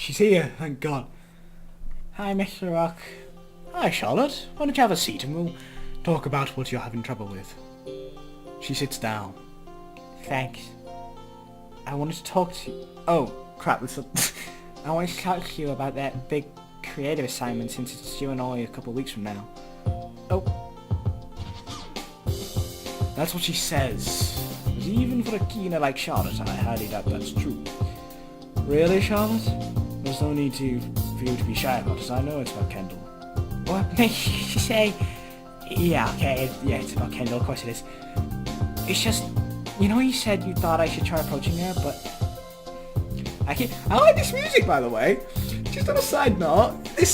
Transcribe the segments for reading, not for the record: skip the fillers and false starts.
she's here, thank God. Hi, Mr. Rock. Hi, Charlotte. Why don't you have a seat and we'll talk about what you're having trouble with. She sits down. Thanks. I wanted to talk to you. Oh, crap. I wanted to talk to you about that big creative assignment since it's due in only a couple of weeks from now. Oh. That's what she says. But even for a keener like Charlotte, I highly doubt that's true. Really, Charlotte? There's no need for you to be shy about it. I know it's about Kendall. What makes you say... Yeah, okay, yeah, it's about Kendall, of course it is. It's just... You know you said you thought I should try approaching her, but... I like this music, by the way. Just on a side note, a bit of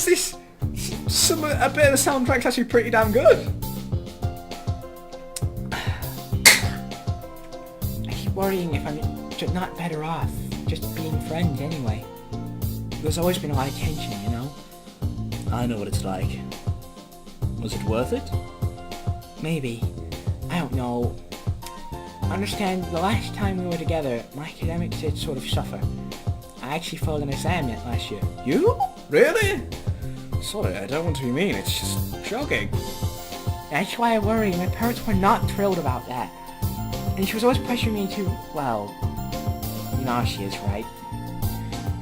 the soundtrack's actually pretty damn good. I keep worrying if I'm not better off just being friends anyway. There's always been a lot of tension, you know? I know what it's like. Was it worth it? Maybe. I don't know. Understand, the last time we were together, my academics did sort of suffer. I actually failed an assignment last year. You? Really? Sorry, I don't want to be mean, it's just shocking. That's why I worry. My parents were not thrilled about that. And she was always pressuring me to, well... No, she is right.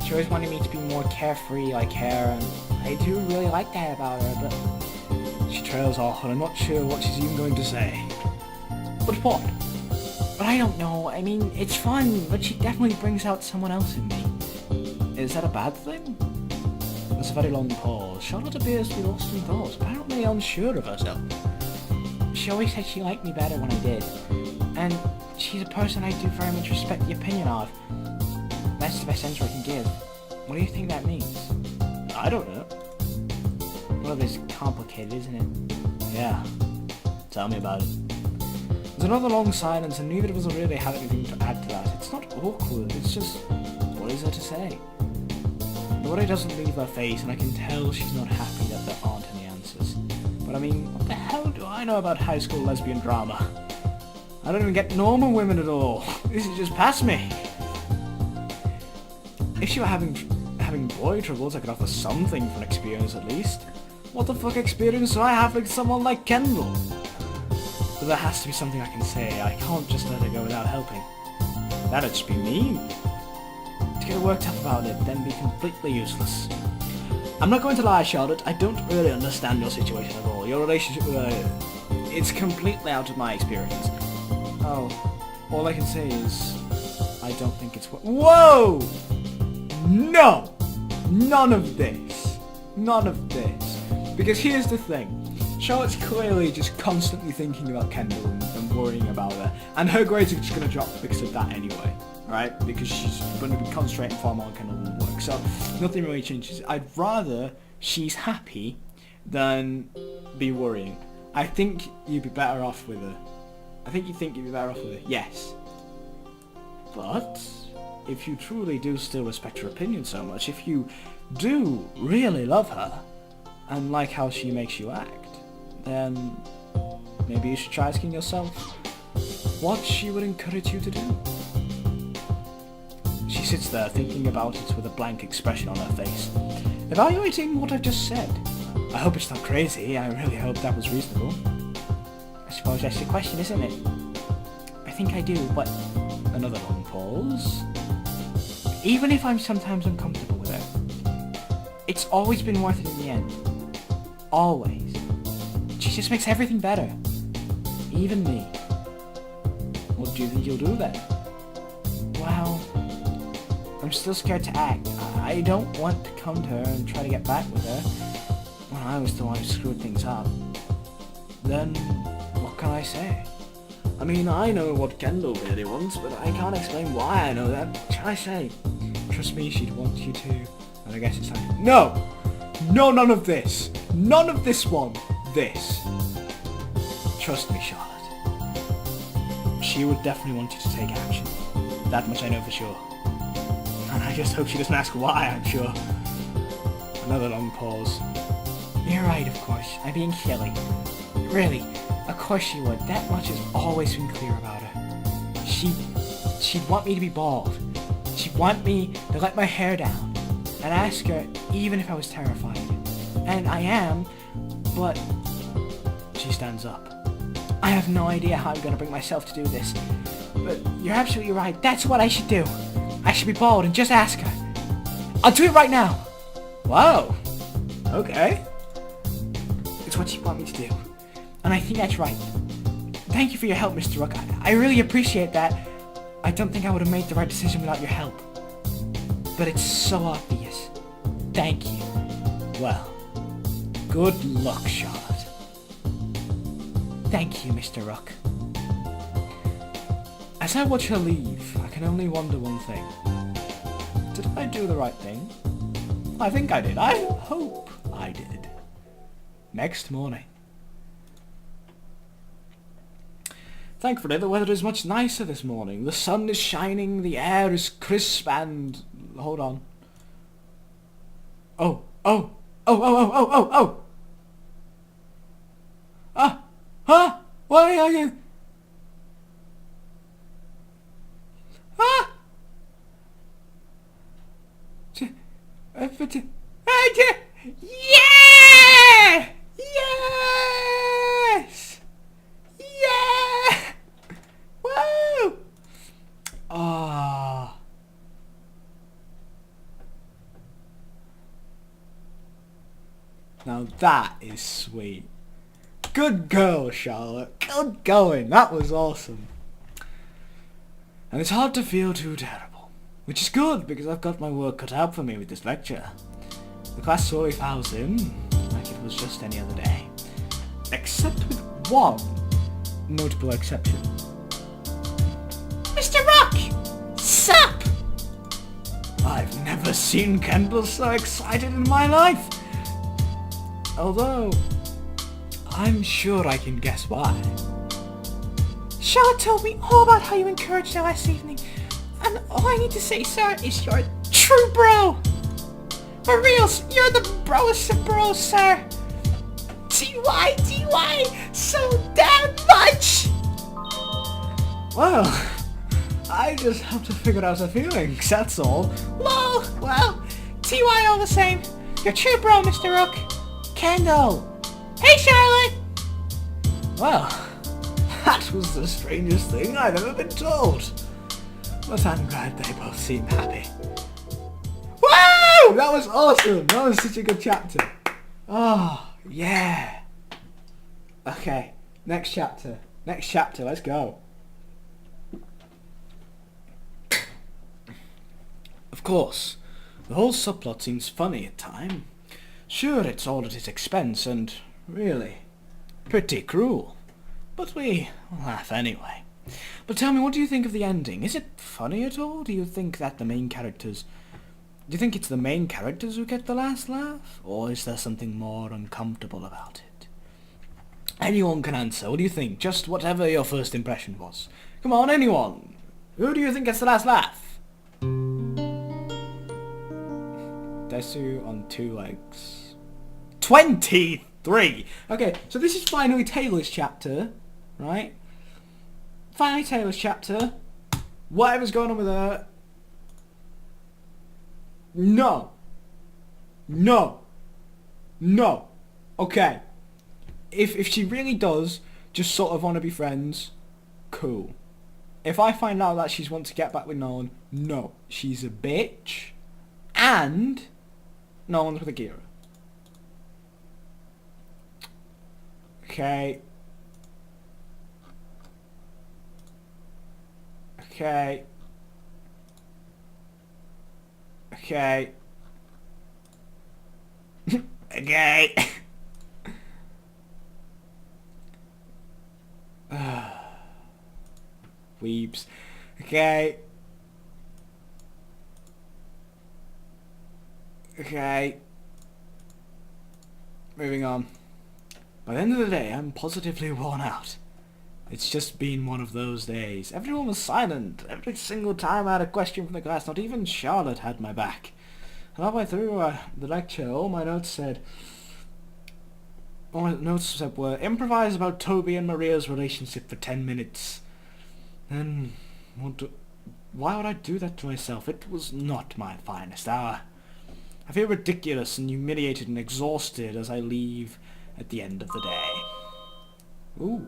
She always wanted me to be more carefree like her, and I do really like that about her, but... She trails off, and I'm not sure what she's even going to say. But what? But I don't know. I mean, it's fun, but she definitely brings out someone else in me. Is that a bad thing? There's a very long pause. Charlotte appears to be lost in thought, apparently unsure of herself. She always said she liked me better when I did. And she's a person I do very much respect the opinion of. That's the best answer I can give. What do you think that means? I don't know. Well, it's complicated, isn't it? Yeah. Tell me about it. There's another long silence, and neither of us really have anything to add to that. It's not awkward, it's just... What is there to say? The worry doesn't leave her face, and I can tell she's not happy that there aren't any answers. But I mean, what the hell do I know about high school lesbian drama? I don't even get normal women at all. This is just past me. If she were having boy troubles, I could offer something for an experience at least. What the fuck experience do I have with someone like Kendall? But there has to be something I can say. I can't just let her go without helping. That'd just be mean. To get worked up about it, then be completely useless. I'm not going to lie, Charlotte, I don't really understand your situation at all. Your relationship with her, it's completely out of my experience. Oh, all I can say is, I don't think it's Whoa! No! None of this. None of this. Because here's the thing. Charlotte's clearly just constantly thinking about Kendall and worrying about her. And her grades are just going to drop because of that anyway. Right? Because she's going to be concentrating far more on Kendall than work. So, nothing really changes. I'd rather she's happy than be worrying. I think you'd be better off with her. I think you think you'd be better off with her. Yes. But, if you truly do still respect her opinion so much, if you do really love her, and like how she makes you act, then maybe you should try asking yourself what she would encourage you to do. She sits there thinking about it with a blank expression on her face, evaluating what I've just said. I hope it's not crazy. I really hope that was reasonable. I suppose that's the question, isn't it? I think I do, but... Another long pause. Even if I'm sometimes uncomfortable with her, it's always been worth it in the end. Always. She just makes everything better. Even me. What do you think you'll do then? Well, I'm still scared to act. I don't want to come to her and try to get back with her when I was the one who screwed things up. Then, what can I say? I mean, I know what Kendall really wants, but I can't explain why I know that. What should I say? Trust me, she'd want you to. And I guess it's like, no! No, none of this! None of this one! This. Trust me, Charlotte. She would definitely want you to take action. That much I know for sure. And I just hope she doesn't ask why, I'm sure. Another long pause. You're right, of course. I'm being silly. Really, of course she would. That much has always been clear about her. She'd want me to be bald. She'd want me to let my hair down. and ask her even if I was terrified. And I am, but... She stands up. I have no idea how I'm going to bring myself to do this, but you're absolutely right. That's what I should do. I should be bold and just ask her. I'll do it right now. Wow. Okay. It's what you want me to do. And I think that's right. Thank you for your help, Mr. Rook. I really appreciate that. I don't think I would have made the right decision without your help. But it's so obvious. Thank you. Well, good luck, Charlotte. Thank you, Mr. Rook. As I watch her leave, I can only wonder one thing. Did I do the right thing? I think I did. I hope I did. Next morning. Thankfully, the weather is much nicer this morning. The sun is shining, the air is crisp and... Hold on. Oh. Huh? Why are you... Yeah! Yes! Yeah! Woo! Ah. Now that is sweet. Good girl, Charlotte. Good going. That was awesome. And it's hard to feel too terrible. Which is good, because I've got my work cut out for me with this lecture. The class saw if I was in, like it was just any other day. Except with one notable exception. Mr. Rock! Sup! I've never seen Kendall so excited in my life. Although, I'm sure I can guess why. Charlotte told me all about how you encouraged her last evening. And all I need to say, sir, is you're a true bro. For reals, you're the broest of bros, sir. T-Y, so damn much. Well, I just have to figure out her feelings, that's all. Lol, well, T-Y all the same. You're true bro, Mr. Rook. Kendall. Hey, Charlotte. Well, that was the strangest thing I've ever been told. But I'm glad they both seem happy. Woo! That was awesome. That was such a good chapter. Oh, yeah. Okay, next chapter. Next chapter, let's go. Of course, the whole subplot seems funny at times. Sure, it's all at his expense and, really, pretty cruel. But we laugh anyway. But tell me, what do you think of the ending? Is it funny at all? Do you think that the main characters... Do you think it's the main characters who get the last laugh? Or is there something more uncomfortable about it? Anyone can answer. What do you think? Just whatever your first impression was. Come on, anyone! Who do you think gets the last laugh? Desu on 2 legs. 23! Okay, so this is finally Taylor's chapter, right? Finally Taylor's chapter. Whatever's going on with her. No. Okay. If she really does just sort of want to be friends, cool. If I find out that she's want to get back with Nolan, no. She's a bitch. And Nolan's with Akira. Okay. Okay. Weebs. Okay. Moving on. By the end of the day, I'm positively worn out. It's just been one of those days. Everyone was silent. Every single time I had a question from the class, not even Charlotte had my back. And halfway through the lecture, all my notes were improvise about Toby and Maria's relationship for 10 minutes. Then, why would I do that to myself? It was not my finest hour. I feel ridiculous and humiliated and exhausted as I leave at the end of the day. Ooh.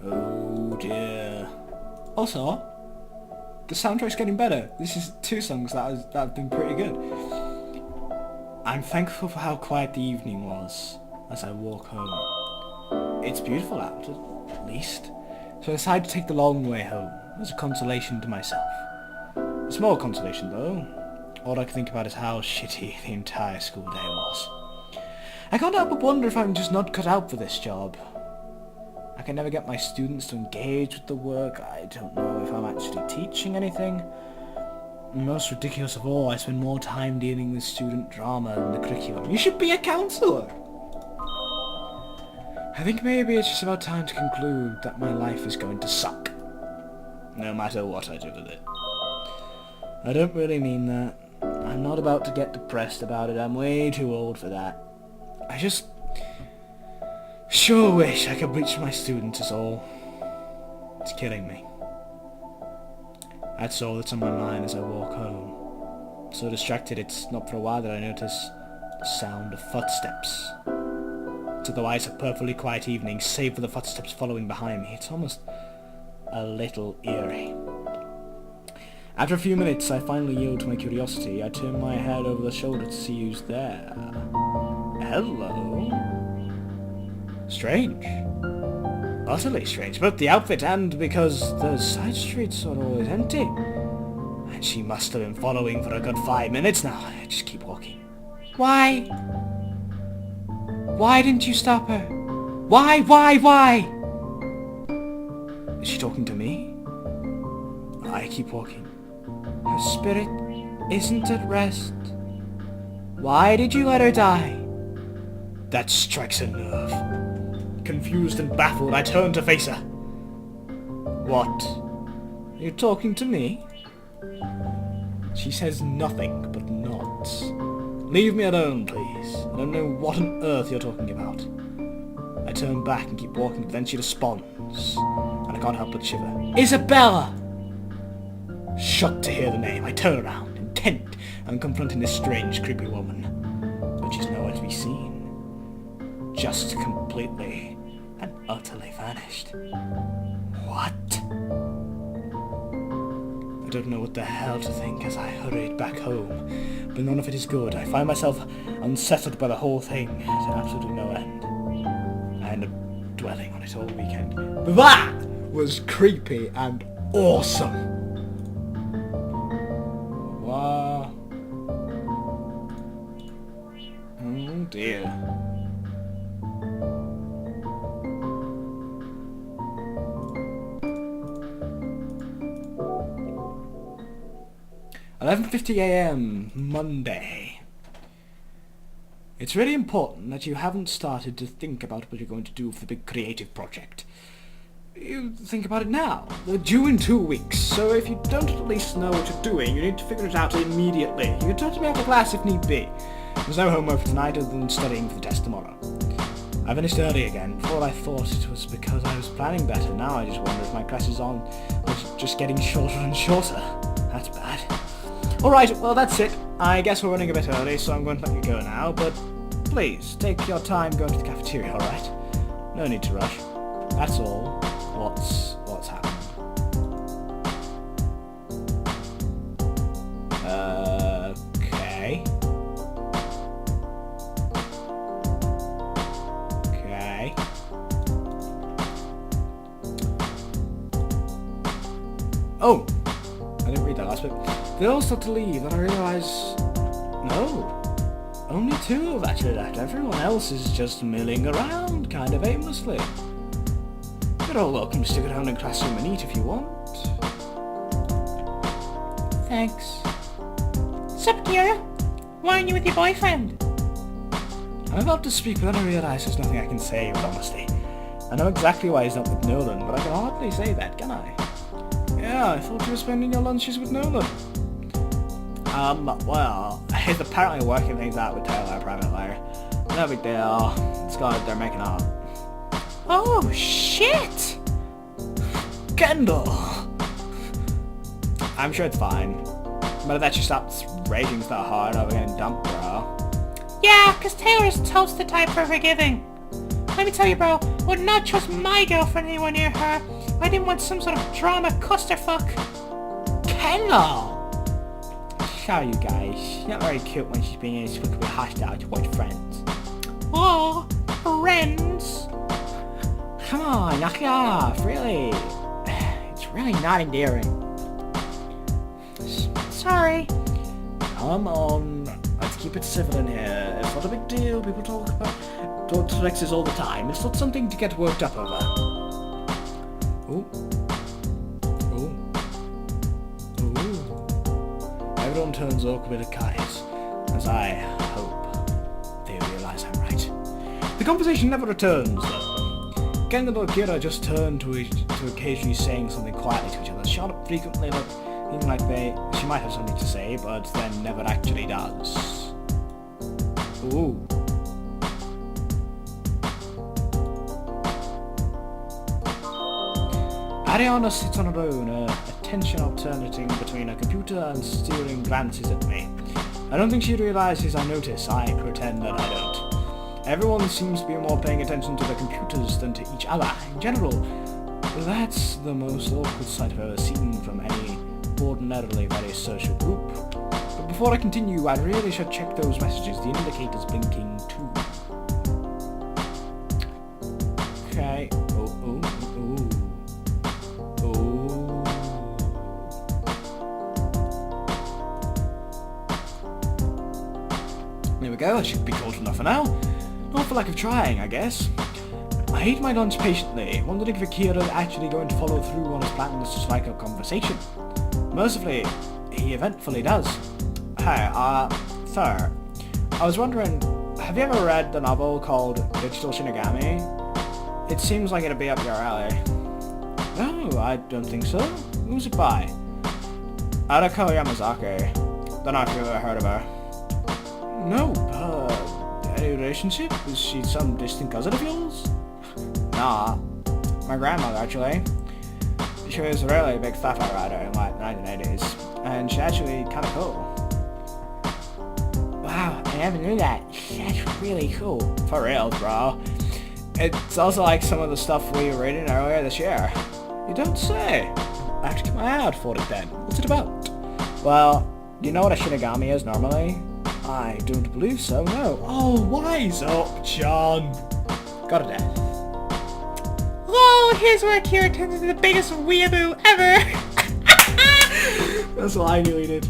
Oh dear. Also, the soundtrack's getting better. This is 2 songs that have been pretty good. I'm thankful for how quiet the evening was as I walk home. It's beautiful out, at least. So I decided to take the long way home as a consolation to myself. A small consolation though. All I can think about is how shitty the entire school day was. I can't help but wonder if I'm just not cut out for this job. I can never get my students to engage with the work. I don't know if I'm actually teaching anything. And most ridiculous of all, I spend more time dealing with student drama than the curriculum. You should be a counsellor! I think maybe it's just about time to conclude that my life is going to suck. No matter what I do with it. I don't really mean that. I'm not about to get depressed about it. I'm way too old for that. I just sure wish I could reach my students is all. It's killing me. That's all that's on my mind as I walk home. So distracted it's not for a while that I notice the sound of footsteps. It's otherwise a perfectly quiet evening, save for the footsteps following behind me. It's almost a little eerie. After a few minutes, I finally yield to my curiosity. I turn my head over the shoulder to see who's there. Hello? Strange. Utterly strange. Both the outfit and because the side streets are always empty. And she must have been following for a good 5 minutes now. I just keep walking. Why? Why didn't you stop her? Why? Is she talking to me? I keep walking. Her spirit isn't at rest. Why did you let her die? That strikes a nerve. Confused and baffled, I turn to face her. What? Are you talking to me? She says nothing but nods. Leave me alone, please. I don't know what on earth you're talking about. I turn back and keep walking, but then she responds, and I can't help but shiver. Isabella! Shocked to hear the name, I turn around, intent on confronting this strange, creepy woman. But she's nowhere to be seen. Just completely and utterly vanished. What? I don't know what the hell to think as I hurried back home, but none of it is good. I find myself unsettled by the whole thing to absolutely no end. I end up dwelling on it all weekend. That was creepy and awesome! Wow. Oh dear. $11:50 AM, Monday. It's really important that you haven't started to think about what you're going to do for the big creative project. You think about it now. They're due in 2 weeks, so if you don't at least know what you're doing, you need to figure it out immediately. You can talk to me after class if need be. There's no homework for tonight other than studying for the test tomorrow. I finished early again. Before I thought it was because I was planning better. Now I just wonder if my classes on was just getting shorter and shorter. That's bad. Alright, well that's it. I guess we're running a bit early, so I'm going to let you go now, but please, take your time going to the cafeteria, alright? No need to rush. That's all. What's happened? Okay. Okay. Oh! I didn't read that last bit. They all start to leave, and I realise... No. Only 2 have actually left. Everyone else is just milling around, kind of aimlessly. You're all welcome to stick around in the classroom and eat if you want. Thanks. Sup, Kira? Why aren't you with your boyfriend? I'm about to speak, but then I realise there's nothing I can say with honesty. I know exactly why he's not with Nolan, but I can hardly say that, can I? Yeah, I thought you were spending your lunches with Nolan. Well, he's apparently working things out with Taylor privately. No big deal. It's good, they're making up. Oh, shit! Kendall! I'm sure it's fine. But that she stops raging so hard over getting dumped, bro. Yeah, cause Taylor's toast the type for forgiving. Let me tell you, bro, would not trust my girlfriend anywhere near her. I didn't want some sort of drama clusterfuck. Kendall! Show you guys. She's not very cute when she's being inexplicably hostile towards friends. Oh, friends. Come on, knock it off, really. It's really not endearing. Sorry. Come on, let's keep it civil in here. It's not a big deal. People talk to exes all the time. It's not something to get worked up over. Ooh. Ooh. Ooh. Everyone turns awkward at Kai's, as I hope they realize I'm right. The conversation never returns, though. Kendall and Kira just turn to occasionally saying something quietly to each other. Shut up frequently, even like she might have something to say, but then never actually does. Ooh. Ariana sits on her own, attention alternating between a computer and steering glances at me. I don't think she realizes I notice. I pretend that I don't. Everyone seems to be more paying attention to the computers than to each other. In general, that's the most awkward sight I've ever seen from any ordinarily very social group. But before I continue, I really should check those messages. The indicator's blinking too. Okay. Oh. There we go, I should be close enough for now. Not for lack of trying, I guess. I ate my lunch patiently, wondering if Akira is actually going to follow through on his plans to strike up conversation. Mercifully, he eventfully does. Hey, sir, I was wondering, have you ever read the novel called Digital Shinigami? It seems like it'd be up your alley. No, I don't think so. Who's it by? Arako Yamazaki. Don't know if you've ever heard of her. No, any relationship? Is she some distant cousin of yours? Nah, my grandmother actually. She was a really big sci-fi writer in like the 1980s, and she's actually kind of cool. Wow, I never knew that. That's really cool. For real, bro. It's also like some of the stuff we were reading earlier this year. You don't say. I have to keep my eye out for it then. What's it about? Well, do you know what a Shinigami is normally? I don't believe so, no. Oh, wise up, John. Got a death. Oh, here's where Akira turns into the biggest weeaboo ever! That's what I knew he did.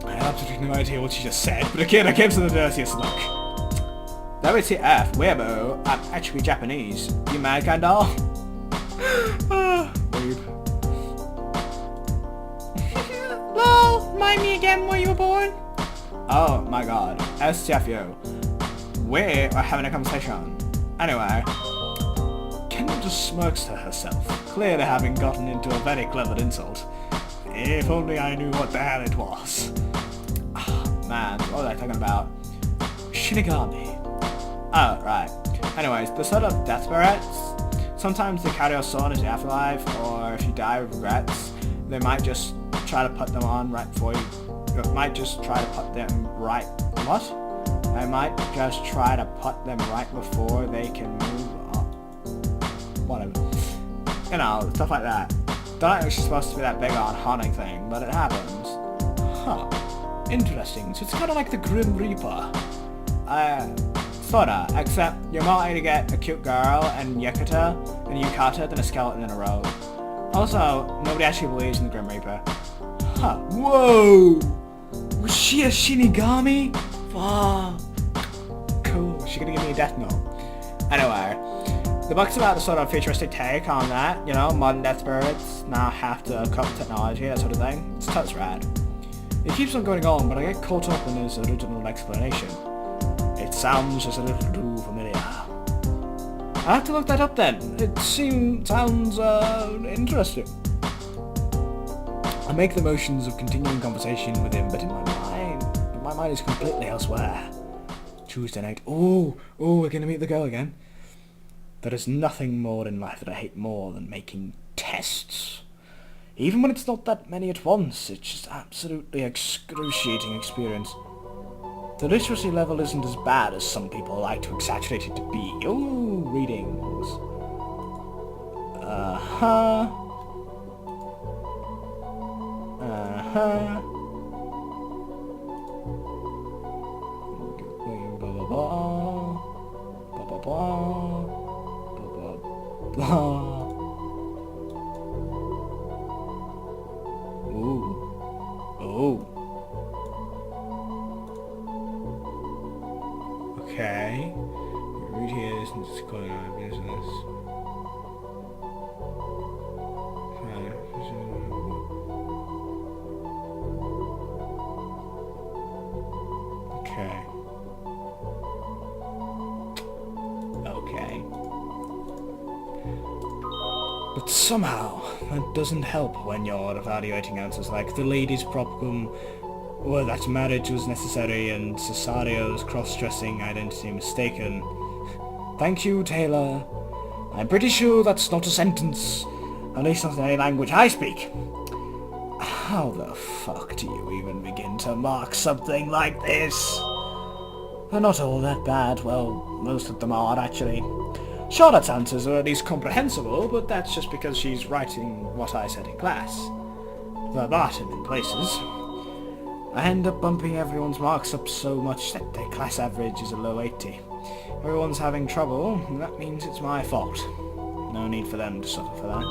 I have absolutely no idea what she just said, but Akira gives her the dirtiest look. WTF, weeaboo? I'm actually Japanese. You mad, Kendall? Weeb. Lol, remind me again where you were born? Oh my god, STFU. We are having a conversation. Anyway, Kendall just smirks to herself, clearly having gotten into a very clever insult. If only I knew what the hell it was. Oh, man, what was I talking about? Shinigami. Oh, right. Anyways, the sort of death spirits, sometimes they carry your soul into the afterlife, or if you die with regrets, they might just try to put them on right before you... might just try to put them right... What? I might just try to put them right before they can move on. Whatever. You know, stuff like that. Don't think it's supposed to be that big on haunting thing, but it happens. Huh. Interesting. So it's kind of like the Grim Reaper. Sorta, except you're more likely to get a cute girl and Yukata than a skeleton in a row. Also, nobody actually believes in the Grim Reaper. Huh. Whoa! Was she a Shinigami? Fuck. Cool. She's gonna give me a death note. Anyway, the book's about the sort of futuristic take on that, you know, modern death spirits now have to cope with technology, that sort of thing. It's totes rad. It keeps on going on, but I get caught up in his original explanation. It sounds just a little too familiar. I have to look that up then. It sounds interesting. I make the motions of continuing conversation with him, but my mind is completely elsewhere. Tuesday night. Oh, we're gonna meet the girl again. There is nothing more in life that I hate more than making tests. Even when it's not that many at once, it's just absolutely excruciating experience. The literacy level isn't as bad as some people like to exaggerate it to be. Ooh, readings. Uh-huh. Uh-huh. Blah, blah, blah. Blah, blah, blah. Blah, blah, blah. Ooh. Oh. Okay. Read here, isn't this going on business? Okay. Okay. But somehow, that doesn't help when you're evaluating answers like the lady's problem, or that marriage was necessary and Cesario's cross-dressing identity mistaken. Thank you, Taylor. I'm pretty sure that's not a sentence, at least not in any language I speak. How the fuck do you even begin to mark something like this? They're not all that bad. Well, most of them are, actually. Charlotte's answers are at least comprehensible, but that's just because she's writing what I said in class. Verbatim in places. I end up bumping everyone's marks up so much that their class average is a low 80. Everyone's having trouble, and that means it's my fault. No need for them to suffer for that.